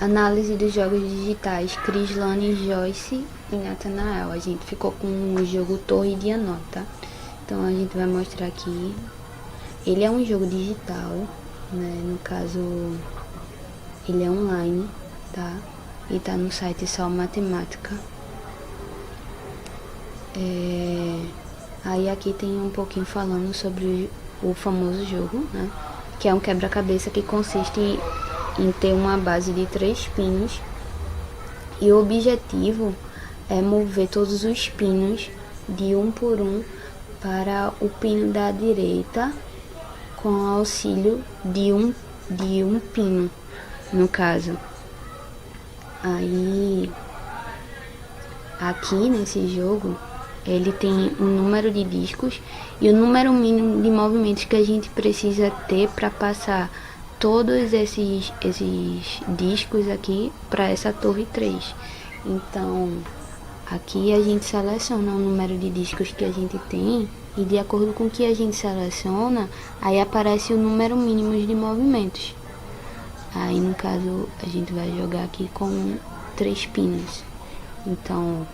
Análise dos jogos digitais, Crislane, Joyce e Nathanael. A gente ficou com o jogo Torre de Anó, tá? Então a gente vai mostrar aqui. Ele é um jogo digital, né? No caso, ele é online, tá? E tá no site Sol Matemática. Aí aqui tem um pouquinho falando sobre o famoso jogo, né? Que é um quebra-cabeça que consiste em ter uma base de 3 pinos. E o objetivo é mover todos os pinos de um por um para o pino da direita com auxílio de um pino, no caso. Aí, aqui nesse jogo, ele tem um número de discos e o número mínimo de movimentos que a gente precisa ter para passar todos esses discos aqui para essa torre 3. Então, aqui a gente seleciona o número de discos que a gente tem e de acordo com o que a gente seleciona, aí aparece o número mínimo de movimentos. Aí, no caso, a gente vai jogar aqui com 3 pinos. Então,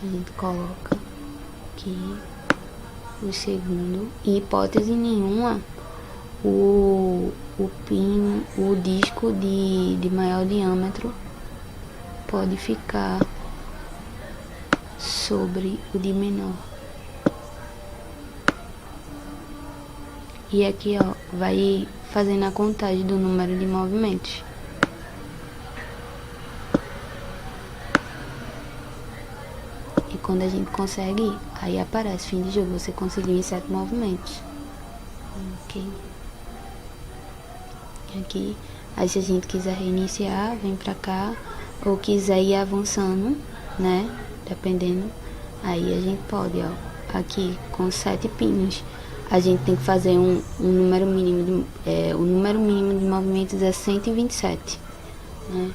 a gente coloca aqui o segundo. Em hipótese nenhuma, o disco de maior diâmetro pode ficar sobre o de menor. E aqui, ó, vai fazendo a contagem do número de movimentos. E quando a gente consegue, aí aparece fim de jogo, você conseguiu em 7 movimentos. Ok. Aqui, aí se a gente quiser reiniciar, vem pra cá, ou quiser ir avançando, né, dependendo, aí a gente pode, ó, aqui com 7 pinos, a gente tem que fazer um número mínimo o número mínimo de movimentos é 127, né,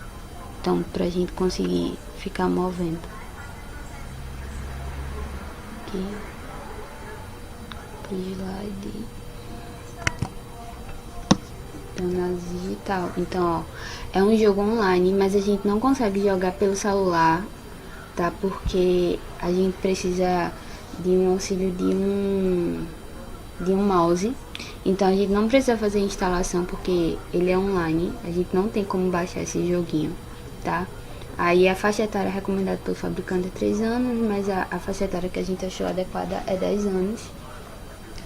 então pra gente conseguir ficar movendo. Aqui, slide, análise digital. Então, ó, é um jogo online, mas a gente não consegue jogar pelo celular, tá? Porque a gente precisa de um auxílio de um mouse. Então a gente não precisa fazer instalação porque ele é online. A gente não tem como baixar esse joguinho, tá? Aí a faixa etária recomendada pelo fabricante é 3 anos, mas a faixa etária que a gente achou adequada é 10 anos.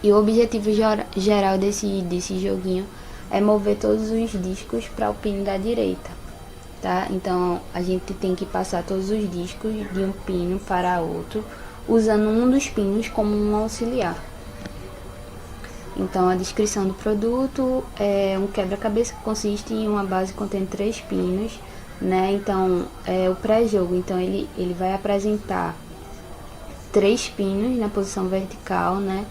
E o objetivo geral desse joguinho é mover todos os discos para o pino da direita, tá? Então a gente tem que passar todos os discos de um pino para outro, usando um dos pinos como um auxiliar. Então a descrição do produto é um quebra-cabeça que consiste em uma base que contém 3 pinos, né? Então é o pré-jogo, então ele vai apresentar 3 pinos na posição vertical, né?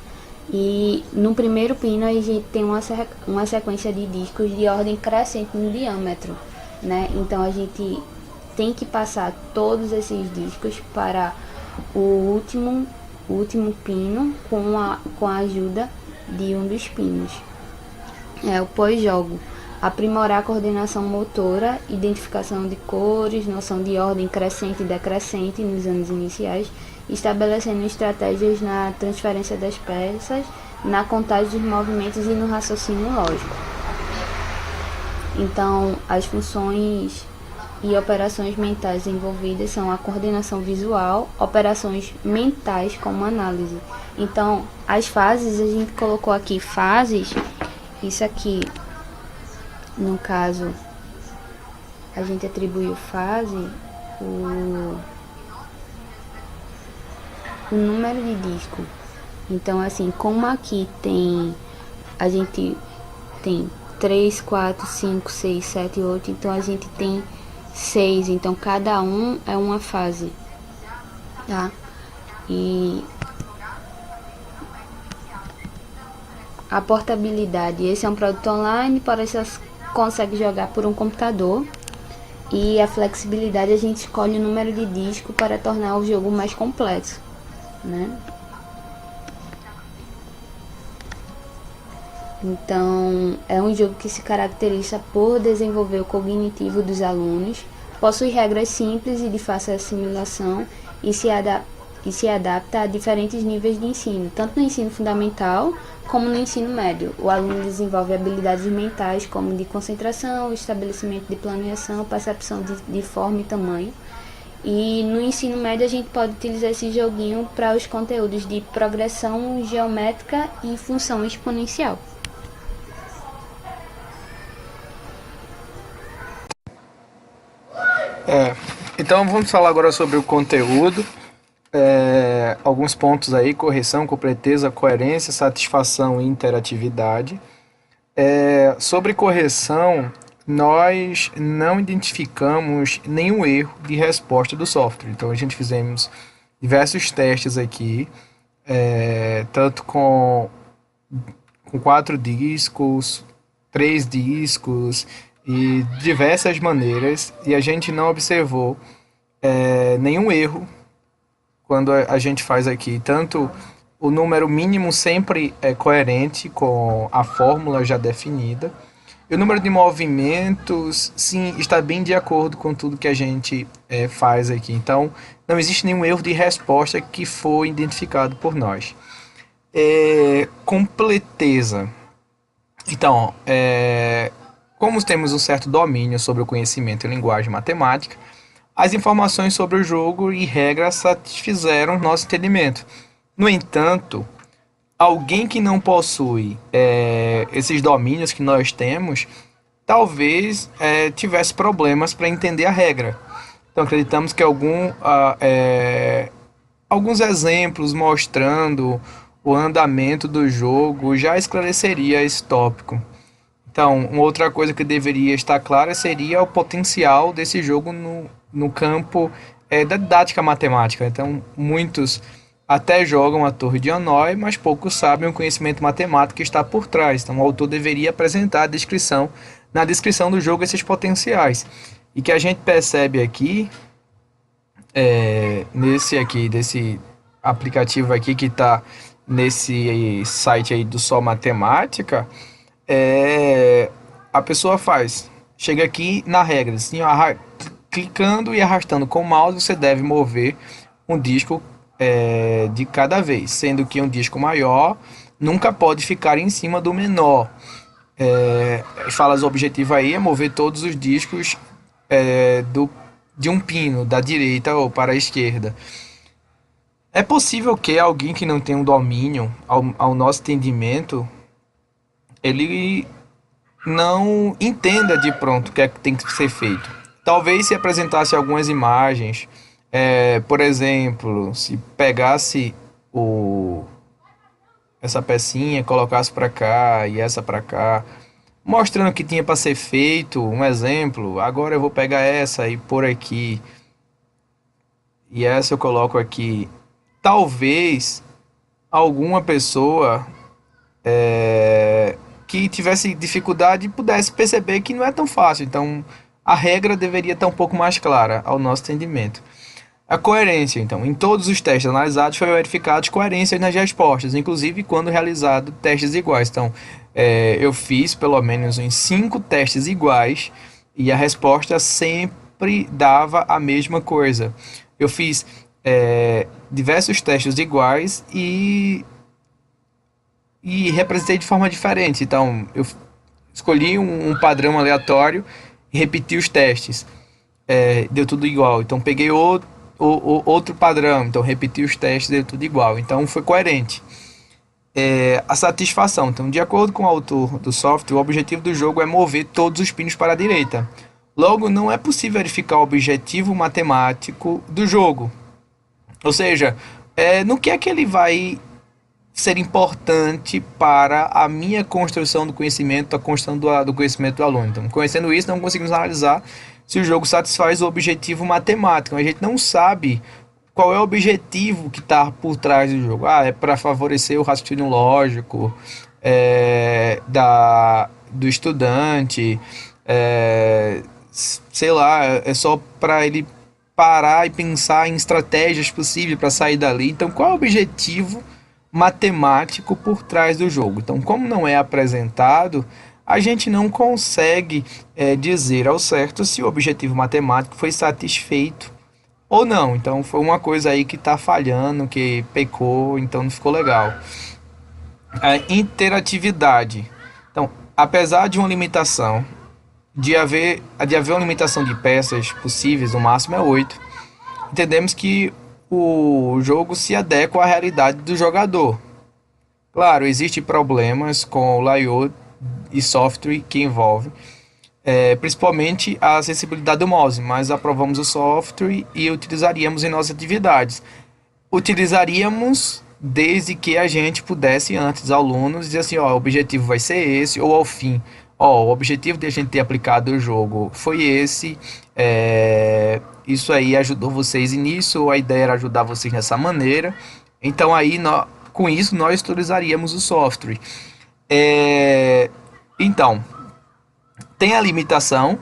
E no primeiro pino a gente tem uma sequência de discos de ordem crescente no diâmetro, né? Então a gente tem que passar todos esses discos para o último pino com a ajuda de um dos pinos. O pós-jogo: aprimorar a coordenação motora, identificação de cores, noção de ordem crescente e decrescente nos anos iniciais, estabelecendo estratégias na transferência das peças, na contagem dos movimentos e no raciocínio lógico. Então, as funções e operações mentais envolvidas são a coordenação visual, operações mentais como análise. Então, as fases, a gente colocou aqui fases, isso aqui, no caso, a gente atribuiu fase o número de disco. Então, assim, como aqui a gente tem 3, 4, 5, 6, 7, 8, então a gente tem 6, então cada um é uma fase, tá? E a portabilidade: esse é um produto online, porém você consegue jogar por um computador. E a flexibilidade: a gente escolhe o número de disco para tornar o jogo mais complexo, né? Então, é um jogo que se caracteriza por desenvolver o cognitivo dos alunos, possui regras simples e de fácil assimilação e se adapta a diferentes níveis de ensino, tanto no ensino fundamental como no ensino médio. O aluno desenvolve habilidades mentais como de concentração, estabelecimento de plano e ação, percepção de forma e tamanho. E no ensino médio a gente pode utilizar esse joguinho para os conteúdos de progressão geométrica e função exponencial. Então vamos falar agora sobre o conteúdo. Alguns pontos aí: correção, completeza, coerência, satisfação e interatividade. Sobre correção, nós não identificamos nenhum erro de resposta do software. Então a gente fizemos diversos testes aqui, tanto com 4 discos, 3 discos e diversas maneiras, e a gente não observou nenhum erro quando a gente faz aqui. Tanto o número mínimo sempre é coerente com a fórmula já definida, e o número de movimentos, sim, está bem de acordo com tudo que a gente faz aqui. Então, não existe nenhum erro de resposta que foi identificado por nós. Completeza. Então, como temos um certo domínio sobre o conhecimento em linguagem matemática, as informações sobre o jogo e regras satisfizeram nosso entendimento. No entanto, alguém que não possui esses domínios que nós temos, talvez tivesse problemas para entender a regra. Então, acreditamos que alguns exemplos mostrando o andamento do jogo já esclareceria esse tópico. Então, uma outra coisa que deveria estar clara seria o potencial desse jogo no campo da didática matemática. Então, muitos até jogam a Torre de Hanoi, mas poucos sabem o conhecimento matemático que está por trás. Então, o autor deveria apresentar na descrição do jogo, esses potenciais. E que a gente percebe aqui, desse aplicativo aqui que está nesse site aí do Só Matemática, a pessoa chega aqui na regra, assim, clicando e arrastando com o mouse, você deve mover um disco de cada vez, sendo que um disco maior nunca pode ficar em cima do menor. Fala o objetivo aí é mover todos os discos de um pino, da direita ou para a esquerda. É possível que alguém que não tem um domínio ao nosso entendimento, ele não entenda de pronto o que é que tem que ser feito. Talvez se apresentasse algumas imagens, por exemplo, se pegasse essa pecinha, colocasse para cá e essa para cá, mostrando o que tinha para ser feito, um exemplo: agora eu vou pegar essa e pôr aqui, e essa eu coloco aqui. Talvez alguma pessoa que tivesse dificuldade pudesse perceber que não é tão fácil. Então, a regra deveria estar um pouco mais clara ao nosso entendimento. A coerência, então, em todos os testes analisados foi verificado coerência nas respostas, inclusive quando realizado testes iguais. Então, eu fiz pelo menos uns 5 testes iguais e a resposta sempre dava a mesma coisa. Eu fiz diversos testes iguais e representei de forma diferente. Então, eu escolhi um padrão aleatório e repeti os testes. Deu tudo igual. Então, peguei outro padrão, então repeti os testes, deu tudo igual. Então, foi coerente. A satisfação. Então, de acordo com o autor do software, o objetivo do jogo é mover todos os pinos para a direita. Logo, não é possível verificar o objetivo matemático do jogo. Ou seja, no que é que ele vai ser importante para a minha construção do conhecimento, a construção do conhecimento do aluno. Então, conhecendo isso, não conseguimos analisar se o jogo satisfaz o objetivo matemático. A gente não sabe qual é o objetivo que está por trás do jogo. É para favorecer o raciocínio lógico do estudante, sei lá, é só para ele parar e pensar em estratégias possíveis para sair dali. Então, qual é o objetivo matemático por trás do jogo. Então, como não é apresentado, a gente não consegue dizer ao certo se o objetivo matemático foi satisfeito ou não. Então, foi uma coisa aí que está falhando, que pecou, então não ficou legal. A interatividade. Então, apesar de uma limitação, de haver uma limitação de peças possíveis, o máximo é 8, entendemos que o jogo se adequa à realidade do jogador. Claro, existem problemas com o layout e software que envolve, principalmente a acessibilidade do mouse, mas aprovamos o software e utilizaríamos em nossas atividades. Utilizaríamos desde que a gente pudesse antes aos alunos dizer assim, ó, o objetivo vai ser esse, ou ao fim, ó, o objetivo de a gente ter aplicado o jogo foi esse, isso aí ajudou vocês nisso, ou a ideia era ajudar vocês nessa maneira. Então aí, com isso, nós utilizaríamos o software. Então, tem a limitação,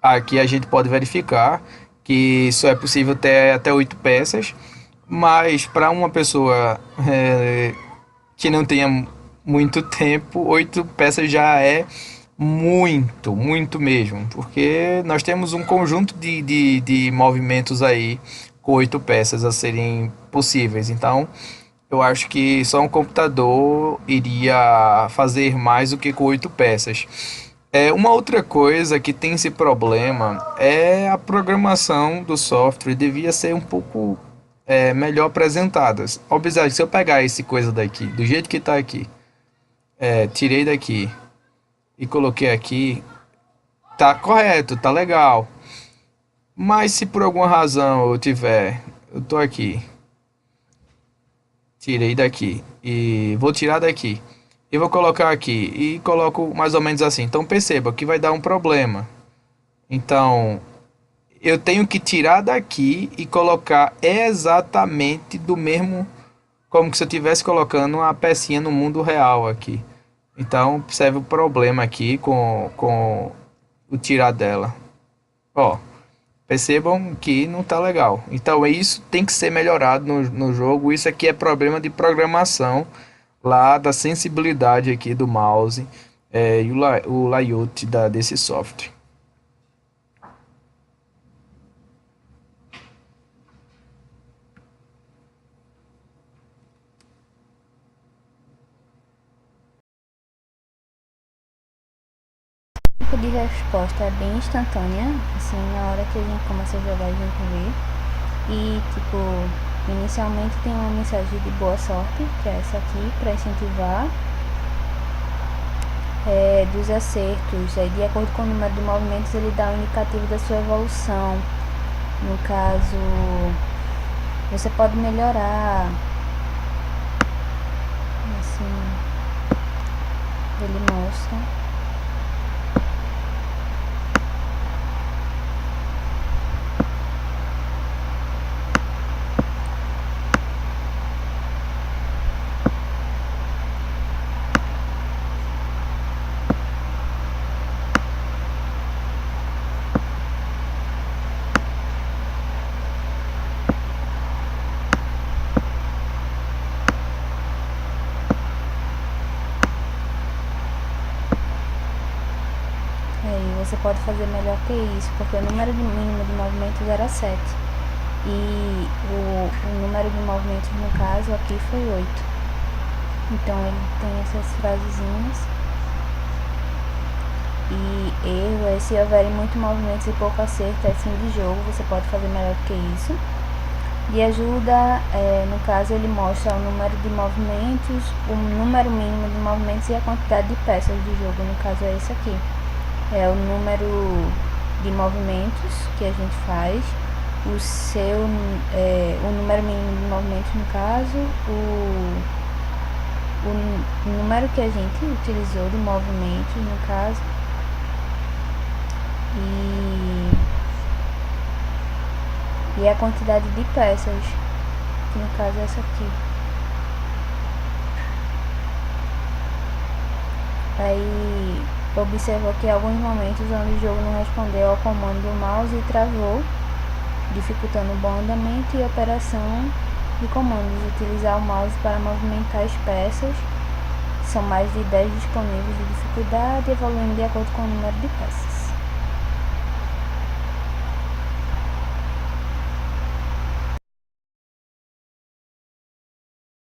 aqui a gente pode verificar que só é possível ter até 8 peças, mas para uma pessoa que não tenha muito tempo, 8 peças já é muito, muito mesmo, porque nós temos um conjunto de movimentos aí com 8 peças a serem possíveis. Então, eu acho que só um computador iria fazer mais do que com 8 peças. Uma outra coisa que tem esse problema é a programação do software devia ser um pouco melhor apresentada. Observe, se eu pegar esse coisa daqui, do jeito que está aqui, tirei daqui e coloquei aqui, tá correto, tá legal. Mas se por alguma razão eu tô aqui, tirei daqui e vou tirar daqui e vou colocar aqui e coloco mais ou menos assim. Então perceba que vai dar um problema. Então eu tenho que tirar daqui e colocar exatamente do mesmo, como que se eu estivesse colocando uma pecinha no mundo real aqui. Então observe o problema aqui com o tirar dela. Ó, percebam que não tá legal. Então isso tem que ser melhorado no jogo. Isso aqui é problema de programação lá da sensibilidade aqui do mouse e o layout desse software. O tipo de resposta é bem instantânea, assim, na hora que a gente começa a jogar a gente vê. E tipo, inicialmente tem uma mensagem de boa sorte, que é essa aqui, para incentivar. Dos acertos, de acordo com o número de movimentos, ele dá um indicativo da sua evolução. No caso, você pode melhorar, assim, ele mostra. Você pode fazer melhor que isso, porque o número mínimo de movimentos era 7 e o número de movimentos no caso aqui foi 8. Então ele tem essas frasezinhas. E erro se houverem muitos movimentos e pouco acerto, é fim de jogo, você pode fazer melhor que isso. De ajuda, no caso ele mostra o número de movimentos, o número mínimo de movimentos e a quantidade de peças do jogo, no caso é esse aqui. É o número de movimentos que a gente faz, o número mínimo de movimentos no caso, o número que a gente utilizou de movimentos no caso, e a quantidade de peças, que no caso é essa aqui. Aí observou que em alguns momentos onde o jogo não respondeu ao comando do mouse e travou, dificultando o bom andamento e operação de comandos. Utilizar o mouse para movimentar as peças. São mais de 10 disponíveis de dificuldade, evoluindo de acordo com o número de peças.